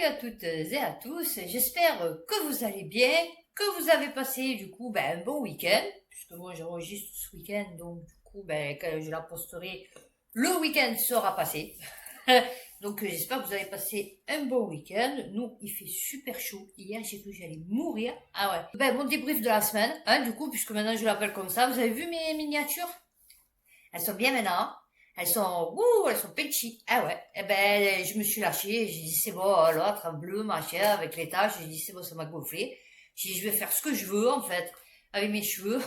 Salut à toutes et à tous, j'espère que vous allez bien, que vous avez passé du coup un bon week-end, puisque moi j'enregistre ce week-end, donc du coup quand je la posterai, le week-end sera passé. Donc j'espère que vous avez passé un bon week-end. Nous, il fait super chaud. Hier, j'ai cru que j'allais mourir. Ah ouais. Mon débrief de la semaine, du coup, puisque maintenant je l'appelle comme ça. Vous avez vu mes miniatures? Elles sont bien maintenant. Elles sont peachy. Ah ouais. Je me suis lâchée. J'ai dit, c'est bon, l'autre, en bleu, machin, avec les taches. J'ai dit, c'est bon, ça m'a gonflé. J'ai dit, je vais faire ce que je veux, en fait, avec mes cheveux.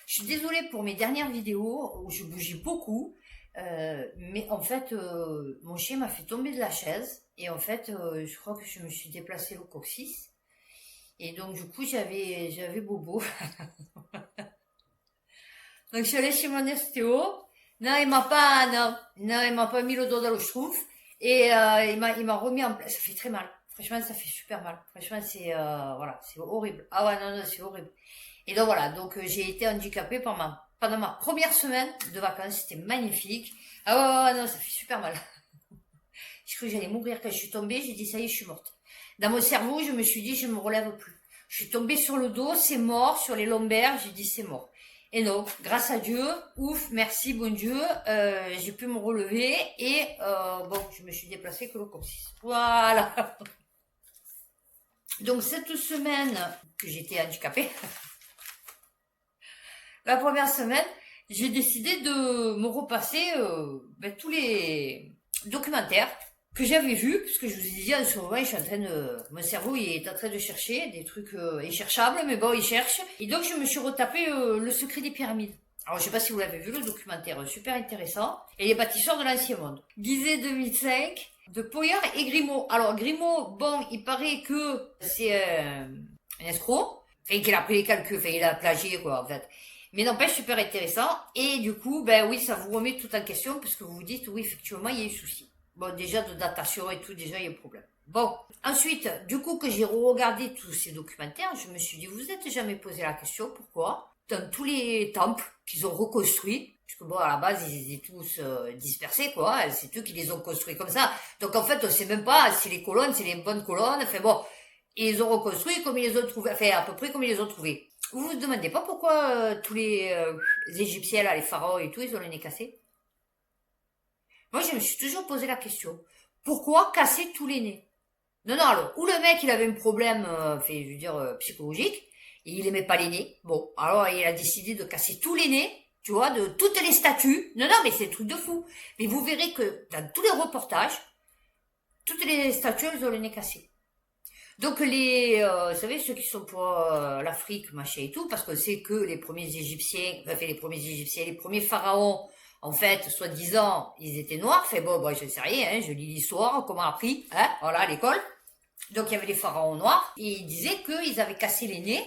Je suis désolée pour mes dernières vidéos où je bougeais beaucoup. Mais en fait, mon chien m'a fait tomber de la chaise. Et en fait, je crois que je me suis déplacée le coccyx. Et donc, du coup, j'avais bobo. Donc, je suis allée chez mon ostéo. Non, il m'a pas mis le doigt dans le schtroumpf. Et il m'a remis en place. Ça fait très mal. Franchement, ça fait super mal. Franchement, c'est horrible. Ah ouais, non, c'est horrible. Et donc voilà, j'ai été handicapée pendant ma première semaine de vacances. C'était magnifique. Ah ouais, non, ça fait super mal. Je crois que j'allais mourir quand je suis tombée. J'ai dit, ça y est, je suis morte. Dans mon cerveau, je me suis dit, je me relève plus. Je suis tombée sur le dos, c'est mort. Sur les lombaires, j'ai dit, c'est mort. Et non, grâce à Dieu, ouf, merci, bon Dieu, j'ai pu me relever et je me suis déplacée que le coccyx. Voilà. Donc cette semaine que j'étais handicapée, la première semaine, j'ai décidé de me repasser tous les documentaires que j'avais vus, puisque je vous ai dit en ce moment, mon cerveau il est en train de chercher des trucs incherchables, mais bon, il cherche. Et donc je me suis retapé Le secret des pyramides. Alors je sais pas si vous l'avez vu, le documentaire, super intéressant. Et les bâtisseurs de l'ancien monde. Guizet 2005, de Poyer et Grimaud. Alors Grimaud, bon, il paraît que c'est un escroc, enfin qu'il a pris les calculs, enfin il a plagié quoi en fait. Mais n'empêche, super intéressant. Et du coup, oui, ça vous remet tout en question, parce que vous vous dites, oui, effectivement, il y a eu souci. Bon, déjà, de datation et tout, déjà, il y a eu problème. Bon, ensuite, du coup, que j'ai regardé tous ces documentaires, je me suis dit, vous êtes jamais posé la question, pourquoi dans tous les temples qu'ils ont reconstruits, puisque bon, à la base, ils étaient tous dispersés, quoi, c'est eux qui les ont construits comme ça. Donc, en fait, on sait même pas si les colonnes, c'est les bonnes colonnes, enfin bon, ils ont reconstruit comme ils les ont trouvés, enfin, à peu près comme ils les ont trouvés. Vous vous demandez pas pourquoi tous les Égyptiens, là, les pharaons et tout, ils ont le nez cassé? Moi, je me suis toujours posé la question. Pourquoi casser tous les nez? Non, alors, ou le mec, il avait un problème, psychologique, et il aimait pas les nez. Bon, alors il a décidé de casser tous les nez, tu vois, de toutes les statues. Non, mais c'est un truc de fou. Mais vous verrez que dans tous les reportages, toutes les statues, elles ont le nez cassé. Donc vous savez, ceux qui sont pour l'Afrique, machin et tout, parce que c'est que les premiers les premiers pharaons, en fait, soi-disant, ils étaient noirs. Fait bon, je ne sais rien, je lis l'histoire, comment appris, voilà, à l'école. Donc il y avait les pharaons noirs, et ils disaient qu'ils avaient cassé les nez,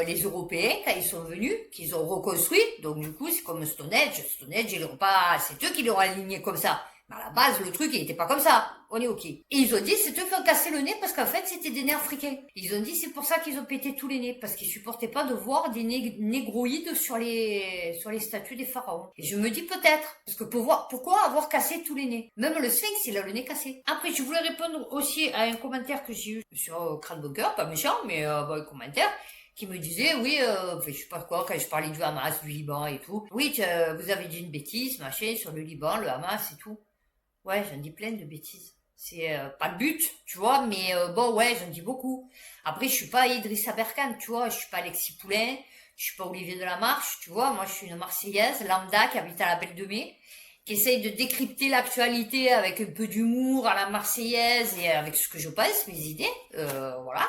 les Européens, quand ils sont venus, qu'ils ont reconstruit. Donc du coup, c'est comme Stonehenge, ils l'ont pas, c'est eux qui l'ont aligné comme ça. Mais à la base, le truc, il était pas comme ça. On est ok. Et ils ont dit, c'est eux qui ont cassé le nez parce qu'en fait, c'était des nez africains. Ils ont dit, c'est pour ça qu'ils ont pété tous les nez. Parce qu'ils supportaient pas de voir des négroïdes sur les statues des pharaons. Et je me dis peut-être. Parce que pourquoi avoir cassé tous les nez? Même le sphinx, il a le nez cassé. Après, je voulais répondre aussi à un commentaire que j'ai eu sur Crâne Bunker, pas méchant, mais un commentaire qui me disait, oui, je sais pas quoi, quand je parlais du Hamas, du Liban et tout. Oui, vous avez dit une bêtise, machin, sur le Liban, le Hamas et tout. Ouais, j'en dis plein de bêtises. C'est pas le but, tu vois, mais j'en dis beaucoup. Après, je suis pas Idrissa Berkane, tu vois, je suis pas Alexis Poulain, je suis pas Olivier Delamarche, tu vois, moi je suis une Marseillaise lambda qui habite à la Belle de Mai, qui essaye de décrypter l'actualité avec un peu d'humour à la Marseillaise et avec ce que je pense, mes idées, voilà.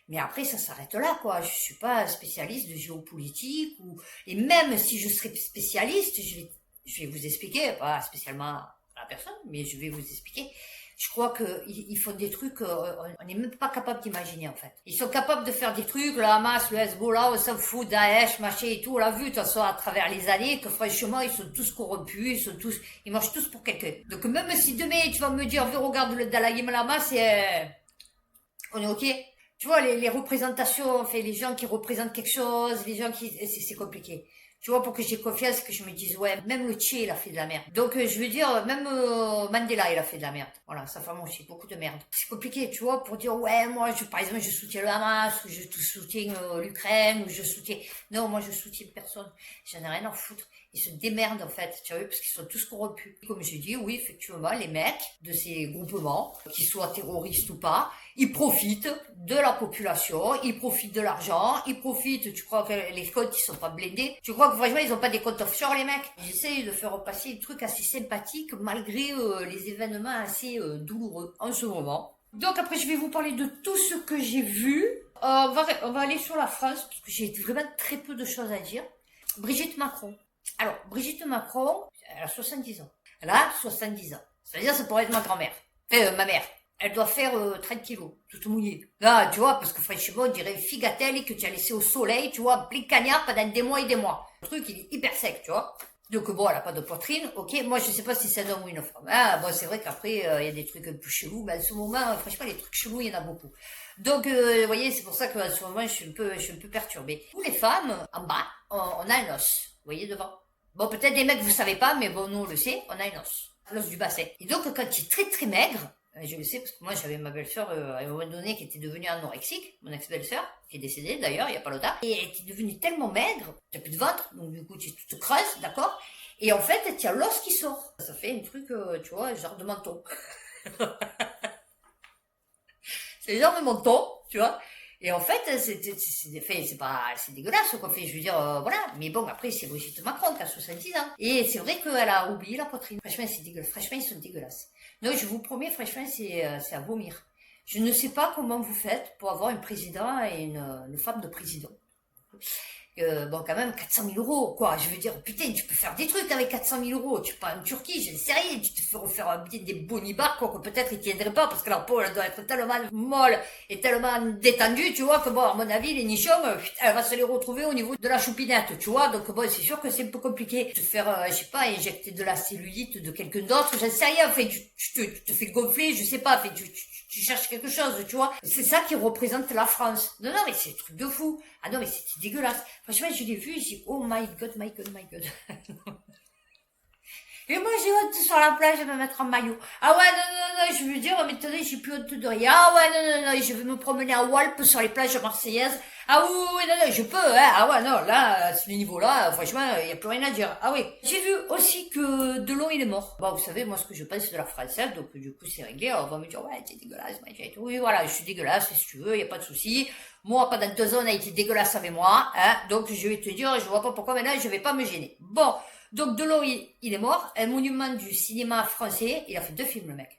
Mais après, ça s'arrête là, quoi. Je suis pas spécialiste de géopolitique et même si je serais spécialiste, je vais vous expliquer, pas spécialement la personne, mais je vais vous expliquer. Je crois qu'ils font des trucs, on n'est même pas capable d'imaginer, en fait. Ils sont capables de faire des trucs, le Hamas, le Hezbollah, on s'en fout, Daesh, machin et tout. On l'a vu, de toute façon, à travers les années, que franchement, ils sont tous corrompus, ils marchent tous pour quelqu'un. Donc, même si demain, tu vas me dire, regarde le Dalai Lama, on est ok. Tu vois, les représentations, les gens qui représentent quelque chose, les gens qui, c'est compliqué. Tu vois, pour que j'ai confiance, que je me dise, ouais, même le Tché, il a fait de la merde. Donc, je veux dire, même Mandela, il a fait de la merde. Voilà, sa femme aussi, beaucoup de merde. C'est compliqué, tu vois, pour dire, ouais, moi, par exemple, je soutiens le Hamas, ou je soutiens l'Ukraine, ou je soutiens... Non, moi, je soutiens personne. J'en ai rien à foutre. Ils se démerdent, en fait, tu vois, parce qu'ils sont tous corrompus. Comme j'ai dit, oui, effectivement, les mecs de ces groupements, qu'ils soient terroristes ou pas, ils profitent de la population, ils profitent de l'argent, ils profitent, tu crois que les comptes, ils sont pas blindés? Tu crois que franchement, ils ont pas des comptes offshore, les mecs? J'essaye de faire passer des trucs assez sympathiques, malgré les événements assez douloureux en ce moment. Donc après, je vais vous parler de tout ce que j'ai vu. On va aller sur la France, parce que j'ai vraiment très peu de choses à dire. Brigitte Macron. Alors, Brigitte Macron, elle a 70 ans. Elle a 70 ans. C'est-à-dire, ça pourrait être ma grand-mère. Ma mère. Elle doit faire 30 kilos, toute mouillée. Là, tu vois, parce que franchement, on dirait figatelle que tu as laissé au soleil, tu vois, plein cagnard pendant des mois et des mois. Le truc, il est hyper sec, tu vois. Donc bon, elle a pas de poitrine, ok. Moi, je sais pas si c'est un homme ou une femme. Ah, bon, c'est vrai qu'après, il y a des trucs un peu chelous, mais à ce moment, franchement, les trucs chelous, il y en a beaucoup. Donc, vous voyez, c'est pour ça qu'à ce moment, je suis un peu perturbée. Pour les femmes, en bas, on a un os. Vous voyez devant. Bon, peut-être des mecs, vous savez pas, mais bon, nous, on le sait, on a un os. L'os du bassin. Et donc, quand tu es très très maigre, je le sais parce que moi j'avais ma belle-sœur à un moment donné qui était devenue anorexique, mon ex-belle-sœur, qui est décédée d'ailleurs il y a pas longtemps, et elle était devenue tellement maigre, t'as plus de ventre, donc du coup tu te creuses, d'accord, et en fait tu as l'os qui sort. Ça fait un truc, tu vois, genre de menton. C'est genre de menton, tu vois. Et en fait, c'est dégueulasse ce qu'on fait, je veux dire, voilà. Mais bon, après, c'est Brigitte Macron qui a 70 ans. Et c'est vrai qu'elle a oublié la poitrine. Franchement, c'est dégueulasse. Franchement, ils sont dégueulasses. Non, je vous promets, franchement, c'est à vomir. Je ne sais pas comment vous faites pour avoir un président et une femme de président. Bon, quand même, 400 000 euros, quoi. Je veux dire, putain, tu peux faire des trucs avec 400 000 euros. Tu pars en Turquie, je ne sais rien. Tu te fais refaire des bonibars, quoi, que peut-être ils tiendraient pas, parce que la peau, elle doit être tellement molle et tellement détendue, tu vois, que bon, à mon avis, les nichons, elle va se les retrouver au niveau de la choupinette, tu vois. Donc bon, c'est sûr que c'est un peu compliqué. Te faire, je sais pas, injecter de la cellulite de quelqu'un d'autre, je ne sais rien. Fait, tu te fais gonfler, je sais pas. Fait, tu cherches quelque chose, tu vois. C'est ça qui représente la France. Non, non, mais c'est un truc de fou. Ah non, mais c'est dégueulasse. Franchement, je l'ai vu, j'ai dit, oh my god, my god, my god. Et moi, j'ai honte sur la plage de me mettre en maillot. Ah ouais, non, je veux dire, maintenant, j'ai plus honte de rien. Ah ouais, non, je vais me promener à Walp sur les plages marseillaises. Ah oui, non, je peux, hein. Ah ouais, non, là, à ce niveau-là, franchement, il n'y a plus rien à dire. Ah oui. J'ai vu aussi que Delon, il est mort. Bon, vous savez, moi, ce que je pense de la française, donc du coup, c'est réglé. Alors, on va me dire, ouais, t'es dégueulasse, machin et tout. Oui, voilà, je suis dégueulasse, si tu veux, il n'y a pas de souci. Moi, pendant 2 ans, on a été dégueulasse avec moi, hein. Donc, je vais te dire, je vois pas pourquoi maintenant, je vais pas me gêner. Bon. Donc Delon, il est mort, un monument du cinéma français, il a fait 2 films le mec.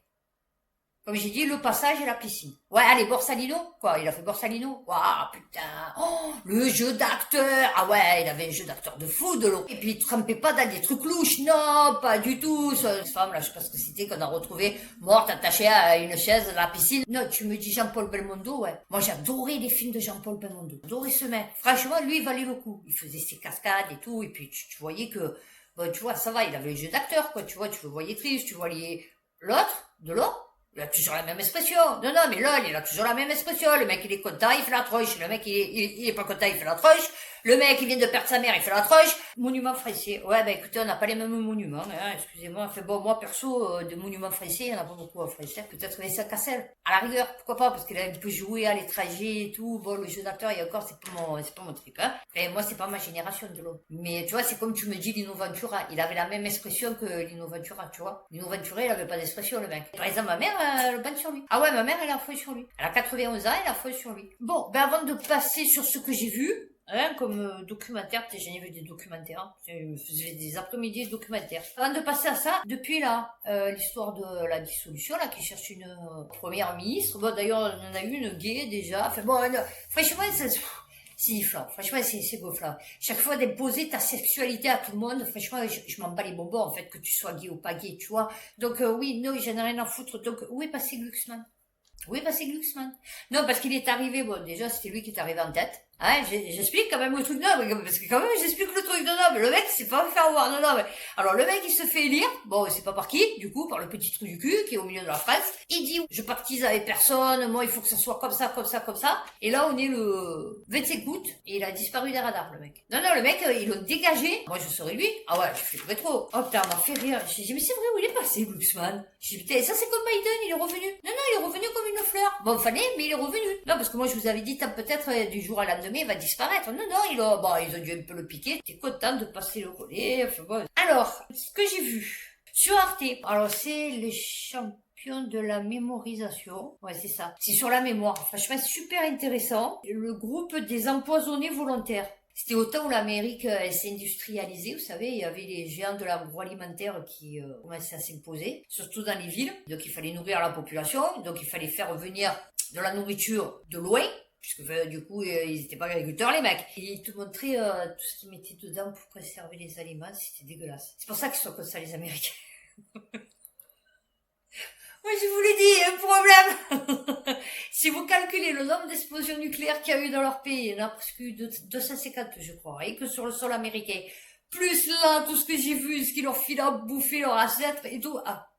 Comme j'ai dit, Le Passage et La Piscine. Ouais, allez, Borsalino, quoi, il a fait Borsalino. Waouh, putain, oh, le jeu d'acteur. Ah ouais, il avait un jeu d'acteur de fou, Delon. Et puis il trempait pas dans des trucs louches, non, pas du tout. Cette femme, là, je sais pas ce que c'était, qu'on a retrouvé morte, attachée à une chaise dans la piscine. Non, tu me dis Jean-Paul Belmondo, ouais. Moi, j'adorais les films de Jean-Paul Belmondo. J'adorais ce mec. Franchement, lui, il valait le coup. Il faisait ses cascades et tout, et puis tu voyais que, bon, tu vois, ça va, il avait le jeu d'acteur, quoi, tu vois, tu le voyais triste, tu voyais l'autre, Delon. Il a toujours la même expression. Non, mais là, il a toujours la même expression. Le mec, il est content, il fait la tronche. Le mec, il est pas content, il fait la tronche. Le mec, il vient de perdre sa mère, il fait la tronche. Monument français. Ouais, ben écoutez, on n'a pas les mêmes monuments, hein, excusez-moi. Enfin bon, moi, perso, de monuments français, il n'y en a pas beaucoup en français. Peut-être Vincent Cassel. À la rigueur, pourquoi pas, parce qu'il a un peu joué à l'étranger et tout. Bon, le jeu d'acteur, et encore, c'est pas mon trip, hein. Et moi, c'est pas ma génération de l'homme. Mais tu vois, c'est comme tu me dis Lino Ventura. Il avait la même expression que Lino Ventura, tu vois. Lino Ventura, il avait pas d'expression, le mec. Par exemple, ma mère, elle banne sur lui. Ah ouais, ma mère, elle a fouillé sur lui. Elle a 91 ans, elle a fouillé sur lui. Bon, ben avant de passer sur ce que j'ai vu, hein, comme documentaire, j'en ai vu des documentaires, hein. Je faisais des après-midi documentaires. Avant de passer à ça, depuis là, l'histoire de la dissolution, là, qui cherche une première ministre. Bon, d'ailleurs, on en a eu une gay déjà. Enfin bon, franchement, c'est sifflant. Franchement, c'est gonflant. Chaque fois d'imposer ta sexualité à tout le monde, franchement, je m'en bats les bonbons, en fait, que tu sois gay ou pas gay, tu vois. Donc, oui, non, j'en ai rien à foutre. Donc, où est passé Glucksmann? Oui, bah c'est Glucksmann. Non, parce qu'il est arrivé, bon, déjà, c'était lui qui est arrivé en tête. Hein, j'explique quand même le truc, non, parce que quand même, j'explique le truc, non, mais le mec, il s'est pas fait avoir, non, mais, alors, le mec, il se fait élire, bon, c'est pas par qui, du coup, par le petit trou du cul, qui est au milieu de la phrase. Il dit, je pactise avec personne, moi, il faut que ça soit comme ça, comme ça, comme ça. Et là, on est le 25 août, et il a disparu des radars, le mec. Non, le mec, ils l'ont dégagé. Moi, je serais lui. Ah ouais, je fais le rétro. Oh, putain, on m'a fait rire. J'ai dit, mais c'est vrai, où il est passé, Glucksmann? J'ai dit, putain, ça, c'est comme Biden, il est revenu. Non, il est revenu comme une fleur. Bon, fallait, mais il est revenu. Non, parce que moi, je vous avais dit, peut-être, du jour à la lendemain, il va disparaître. Non, ils ont dû un peu le piquer. T'es content de passer le collet. Enfin, bon. Alors, ce que j'ai vu sur Arte. Alors, c'est les champions de la mémorisation. Ouais, c'est ça. C'est sur la mémoire. Franchement, super intéressant. Le groupe des empoisonnés volontaires. C'était au temps où l'Amérique s'est industrialisée, vous savez, il y avait les géants de l'agroalimentaire qui commençaient à s'imposer, surtout dans les villes. Donc il fallait nourrir la population, donc il fallait faire venir de la nourriture de loin, puisque du coup ils n'étaient pas agriculteurs les mecs. Et ils te montraient tout ce qu'ils mettaient dedans pour préserver les aliments, c'était dégueulasse. C'est pour ça qu'ils sont comme ça les Américains. Oui, je vous l'ai dit, un problème. Si vous calculez le nombre d'explosions nucléaires qu'il y a eu dans leur pays, il y en a presque eu 250, je crois, et que sur le sol américain. Plus là, tout ce que j'ai vu, ce qu'ils leur filent à bouffer, leur ancêtre et tout. Ah,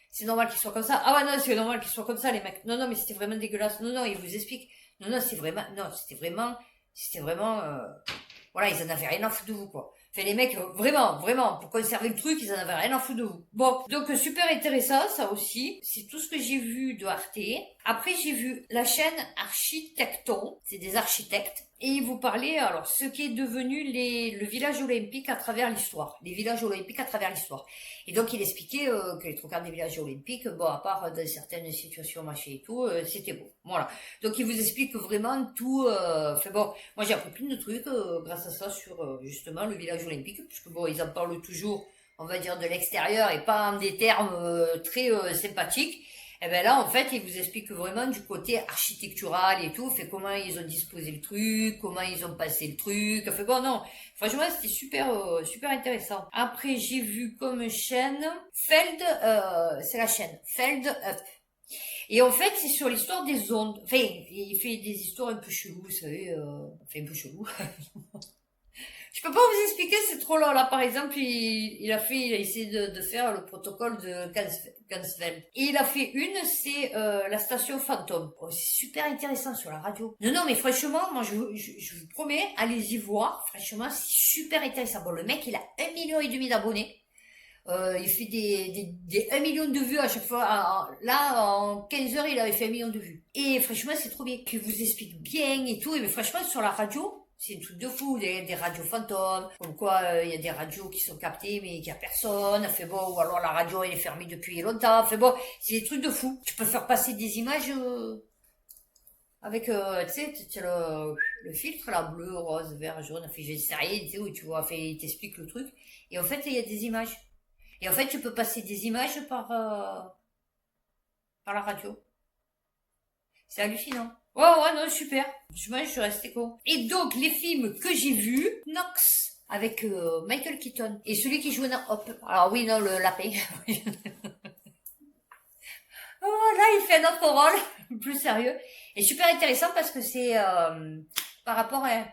c'est normal qu'ils soient comme ça. Ah ouais, non, c'est normal qu'ils soient comme ça, les mecs. Non, mais c'était vraiment dégueulasse. Non, ils vous expliquent. Non, c'était vraiment, voilà, ils en avaient rien à foutre de vous, quoi. Enfin, les mecs, vraiment, pour conserver le truc, ils en avaient rien à foutre de vous. Bon, donc super intéressant, ça aussi. C'est tout ce que j'ai vu de Arte. Après, j'ai vu la chaîne Architecton. C'est des architectes. Et ils vous parlaient, alors, ce qui est devenu le village olympique à travers l'histoire. Les villages olympiques à travers l'histoire. Et donc, il expliquait que les trois quarts des villages olympiques, bon, à part dans certaines situations, machin et tout, c'était beau. Voilà. Donc, il vous explique vraiment tout. Enfin bon, moi, j'ai appris plein de trucs grâce à ça sur, justement, le village olympique. Puisque bon, ils en parlent toujours, on va dire, de l'extérieur et pas en des termes très sympathiques. Et ben là, en fait, ils vous expliquent vraiment du côté architectural et tout, fait comment ils ont disposé le truc, comment ils ont passé le truc, fait bon, non, franchement, c'était super intéressant. Après, j'ai vu comme chaîne Feld, c'est la chaîne Feld Up. Et en fait, c'est sur l'histoire des ondes. Enfin, il fait des histoires un peu cheloues, vous savez, enfin un peu chelou. Je peux pas vous expliquer, c'est trop long. Là, par exemple, il a essayé de faire le protocole de Gansfeld. Et il a fait une, c'est la station fantôme. Oh, c'est super intéressant sur la radio. Non, mais franchement, moi, je vous promets, allez-y voir. Franchement, c'est super intéressant. Bon, le mec, il a 1,5 million d'abonnés. Il fait des 1 million de vues à chaque fois. Là, en 15 heures, il avait fait 1 million de vues. Et franchement, c'est trop bien. Qu'il vous explique bien et tout. Et mais franchement, sur la radio, c'est un truc de fou, des radios fantômes, comme quoi il y a des radios qui sont captées mais qu'il y a personne, fait bon, ou alors la radio elle est fermée depuis longtemps, fait bon, c'est des trucs de fou. Tu peux faire passer des images avec, tu sais, tu as le filtre, là, bleu, rose, vert, jaune, fait j'ai sais, tu sais, où tu vois, fait, il t'explique le truc, et en fait il y a des images. Et en fait tu peux passer des images par la radio. C'est hallucinant. Ouais, non, super. Je suis restée con. Et donc, les films que j'ai vus, Knox, avec Michael Keaton. Et celui qui joue dans Hop. Alors oui, non, le lapin. Oh, là, il fait un autre rôle, plus sérieux. Et super intéressant parce que c'est par rapport à...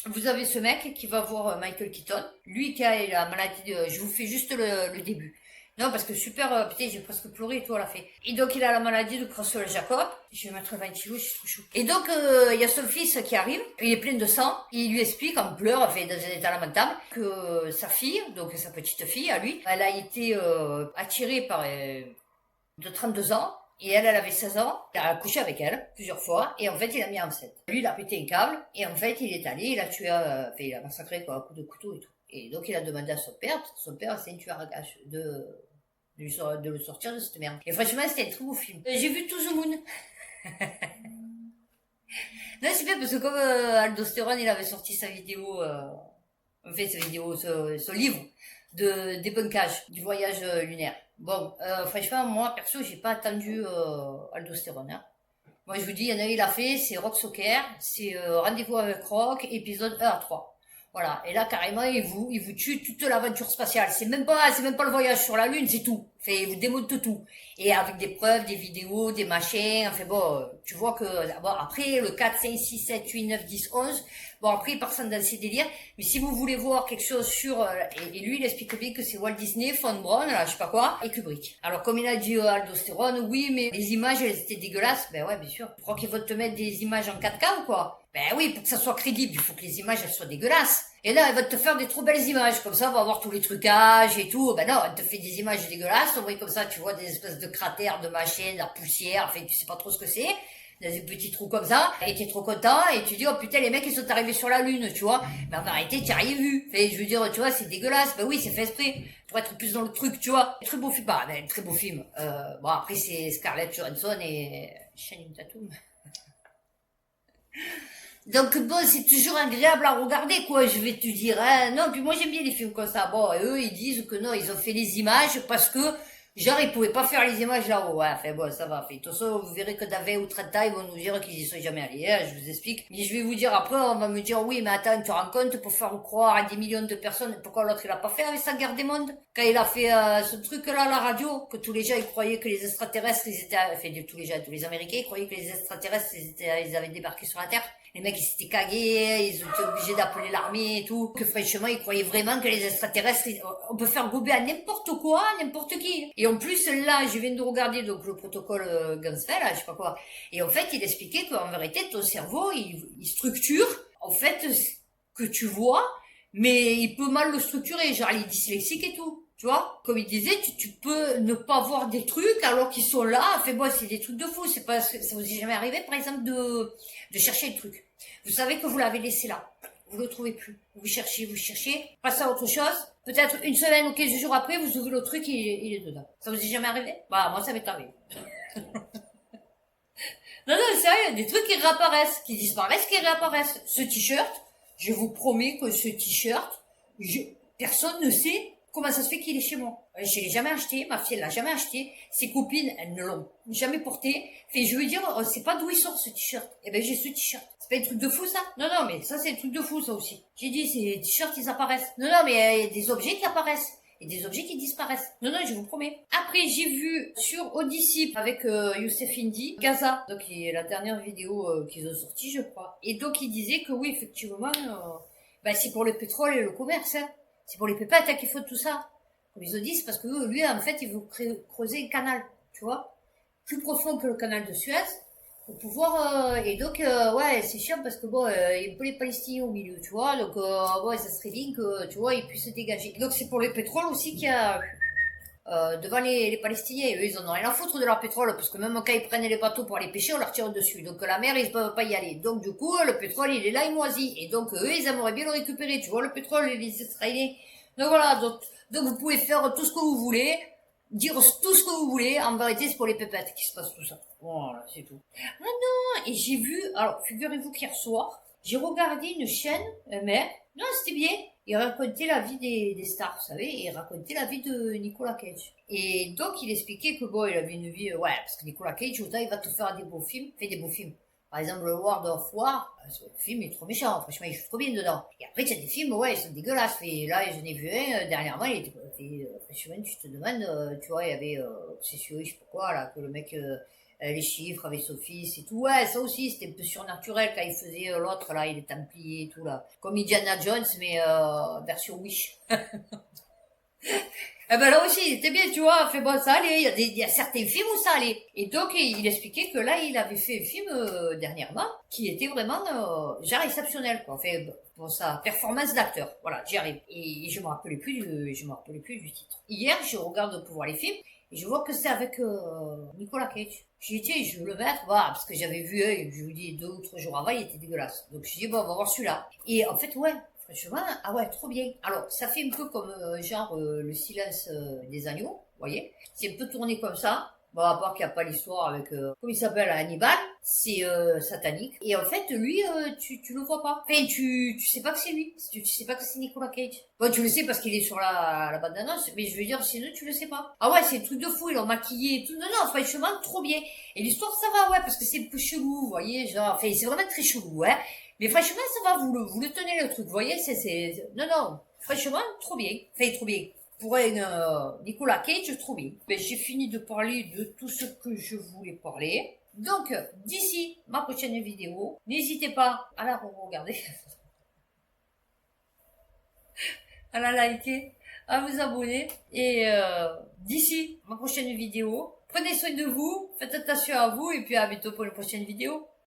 Vous avez ce mec qui va voir Michael Keaton. Lui qui a la maladie de... Je vous fais juste le début. Non, parce que super, putain, j'ai presque pleuré et tout à la fin. Et donc, il a la maladie de Creutzfeldt-Jacob. Je vais mettre 20 kilos, je suis trop chou. Et donc, il y a son fils qui arrive, il est plein de sang, et il lui explique en pleurs, enfin, dans un état lamentable, que sa fille, donc sa petite fille à lui, elle a été attirée par de 32 ans, et elle avait 16 ans, il a couché avec elle plusieurs fois, et en fait, il a mis enceinte. Lui, il a pété un câble, et en fait, il est allé, il a tué, enfin, il a massacré, quoi, à coups de couteau et tout. Et donc, il a demandé à son père, parce que son père, c'est un tueur à gages, de le sortir de cette merde. Et franchement, c'était un très beau film. J'ai vu To the Moon. Non, c'est bien, parce que comme Aldostérone, il avait sorti sa vidéo, son livre de débunkage du voyage lunaire. Bon, franchement, moi, perso, j'ai pas attendu Aldostérone. Hein. Moi, je vous dis, il y en a, il a fait, c'est Rock Soccer, c'est Rendez-vous avec Rock, épisode 1 à 3. Voilà. Et là, carrément, il vous tue toute l'aventure spatiale. C'est même pas le voyage sur la Lune, c'est tout. Enfin, il vous démonte tout. Et avec des preuves, des vidéos, des machins. Enfin bon, tu vois que, bon, après, le 4, 5, 6, 7, 8, 9, 10, 11, bon, après, il part dans ses délires. Mais si vous voulez voir quelque chose sur, et lui, il explique bien que c'est Walt Disney, Von Braun, là, je sais pas quoi, et Kubrick. Alors, comme il a dit Aldostérone, oui, mais les images, elles étaient dégueulasses. Ben ouais, bien sûr. Tu crois qu'ils vont te mettre des images en 4K ou quoi? Ben oui, pour que ça soit crédible, il faut que les images, elles soient dégueulasses. Et là, elle va te faire des trop belles images. Comme ça, on va voir tous les trucages et tout. Ben non, elle te fait des images dégueulasses. On voit comme ça, tu vois des espèces de cratères, de machines, de la poussière. Enfin, tu sais pas trop ce que c'est. Des petits trous comme ça. Et t'es trop content. Et tu dis, oh putain, les mecs, ils sont arrivés sur la Lune, tu vois. Ben, en réalité, t'y as rien vu. Enfin, je veux dire, tu vois, c'est dégueulasse. Ben oui, c'est fait exprès. Pour être plus dans le truc, tu vois. Très beau film. Bah, ben, très beau film. Bon, après, c'est Scarlett Johansson et Channing Tatum. Donc bon, c'est toujours agréable à regarder, quoi, je vais te dire. Hein. Non, puis moi j'aime bien les films comme ça. Bon, et eux, ils disent que non, ils ont fait les images parce que, genre, ils pouvaient pas faire les images là-haut. Ouais, enfin bon, ça va. Fait. De toute façon, vous verrez que dans 20 ou 30 ans, ils vont nous dire qu'ils y sont jamais allés. Hein, je vous explique. Mais je vais vous dire après, on va me dire, oui, mais attends, tu te rends compte, pour faire croire à des millions de personnes, pourquoi l'autre il a pas fait avec sa guerre des mondes? Quand il a fait ce truc-là à la radio, que tous les gens, ils croyaient que les extraterrestres, ils étaient, enfin, tous les gens, tous les Américains, ils croyaient que les extraterrestres, ils avaient débarqué sur la Terre. Les mecs, ils s'étaient cagués, ils ont été obligés d'appeler l'armée et tout. Que franchement, ils croyaient vraiment que les extraterrestres, on peut faire gober à n'importe quoi, n'importe qui. Et en plus, là, je viens de regarder donc le protocole Gansfeld, là, je sais pas quoi. Et en fait, il expliquait qu'en vérité, ton cerveau, il structure, en fait, ce que tu vois, mais il peut mal le structurer, genre les dyslexiques et tout. Tu vois, comme il disait, tu peux ne pas voir des trucs alors qu'ils sont là. Enfin bon, c'est des trucs de fou. C'est pas, ça vous est jamais arrivé, par exemple, de chercher le truc. Vous savez que vous l'avez laissé là. Vous le trouvez plus. Vous cherchez, passez à autre chose. Peut-être une semaine ou 15 jours après, vous ouvrez le truc, il est dedans. Ça vous est jamais arrivé? Bah, moi, ça m'est arrivé. Non, sérieux, des trucs qui réapparaissent, qui disparaissent, qui réapparaissent. Ce t-shirt, je vous promets que ce t-shirt, personne ne sait comment ça se fait qu'il est chez moi. Je l'ai jamais acheté, ma fille elle l'a jamais acheté, ses copines elles ne l'ont jamais porté. Fait, je veux dire, c'est pas d'où il sort ce t-shirt. Eh ben j'ai ce t-shirt. C'est pas un truc de fou ça? Non, mais ça c'est un truc de fou ça aussi. J'ai dit, ces t-shirts ils apparaissent. Non, mais il y a des objets qui apparaissent. Et des objets qui disparaissent. Non, je vous promets. Après, j'ai vu sur Odyssey avec Youssef Indy, Gaza. Donc, il est la dernière vidéo qu'ils ont sortie, je crois. Et donc, il disait que oui, effectivement, c'est pour le pétrole et le commerce. Hein. C'est pour les pépettes hein, qu'il faut tout ça. Comme ils ont dit, c'est parce que lui, en fait, il veut creuser un canal, tu vois, plus profond que le canal de Suez, pour pouvoir... et donc, ouais, c'est chiant parce que, bon, il y a un peu les Palestiniens au milieu, tu vois, donc, ouais, ça serait bien que, tu vois, ils puissent se dégager. Donc, c'est pour le pétrole aussi qu'il y a... devant les Palestiniens, eux, ils en ont rien à foutre de leur pétrole, parce que même quand ils prennent les bateaux pour aller pêcher, on leur tire dessus. Donc la mer, ils peuvent pas y aller. Donc du coup, le pétrole, il est là, il moisit. Et donc eux, ils aimeraient bien le récupérer. Tu vois, le pétrole, les Israéliens. Donc voilà, donc vous pouvez faire tout ce que vous voulez, dire tout ce que vous voulez. En vérité, c'est pour les pépettes qui se passe tout ça. Voilà, c'est tout. Ah non, et j'ai vu, alors figurez-vous qu'hier soir, j'ai regardé une chaîne, mais non, c'était bien. Il racontait la vie des stars, vous savez, et il racontait la vie de Nicolas Cage. Et donc, il expliquait que bon, il avait une vie, ouais, parce que Nicolas Cage, autant il va te faire des beaux films, fait des beaux films. Par exemple, le World of War, le film est trop méchant, franchement, il joue trop bien dedans. Et après, il y a des films, ouais, ils sont dégueulasses. Et là, j'en ai vu un, dernièrement, il était, franchement, tu te demandes, tu vois, il y avait, Obsession, je sais pas quoi, là, que le mec, les chiffres avec son fils et tout. Ouais, ça aussi, c'était un peu surnaturel quand il faisait l'autre, là, il est templier et tout, là. Comme Indiana Jones, mais version Wish. Eh ben là aussi, il était bien, tu vois, fait bon, ça allait, il y a certains films où ça allait. Et donc, il expliquait que là, il avait fait un film dernièrement qui était vraiment genre exceptionnel, quoi. Fait pour sa performance d'acteur. Voilà, j'y arrive. Et je me rappelais plus du titre. Hier, je regarde pour voir les films et je vois que c'est avec Nicolas Cage. J'ai dit, tiens, je veux le mettre, voilà, parce que j'avais vu, je vous dis, 2 ou 3 jours avant, il était dégueulasse. Donc, je dis, bon, on va voir celui-là. Et en fait, ouais, franchement, ah ouais, trop bien. Alors, ça fait un peu comme le silence des agneaux, vous voyez. C'est un peu tourné comme ça. Bon, à part qu'il n'y a pas l'histoire avec, comment il s'appelle, Hannibal. C'est satanique. Et en fait, lui, tu le vois pas. Enfin, tu sais pas que c'est lui. Tu sais pas que c'est Nicolas Cage. Bon, tu le sais parce qu'il est sur la bande-annonce, mais je veux dire, sinon, tu le sais pas. Ah ouais, c'est un truc de fou, ils l'ont maquillé et tout. Non, franchement, trop bien. Et l'histoire, ça va, ouais, parce que c'est un peu chelou, vous voyez, genre, enfin, c'est vraiment très chelou, ouais. Mais franchement, ça va, vous le tenez le truc, vous voyez, non, franchement, trop bien. Enfin, trop bien. pour un Nicolas Cage, trop bien. Ben, j'ai fini de parler de tout ce que je voulais parler. Donc, d'ici ma prochaine vidéo, n'hésitez pas à la regarder, à la liker, à vous abonner. Et d'ici ma prochaine vidéo, prenez soin de vous, faites attention à vous et puis à bientôt pour une prochaine vidéo.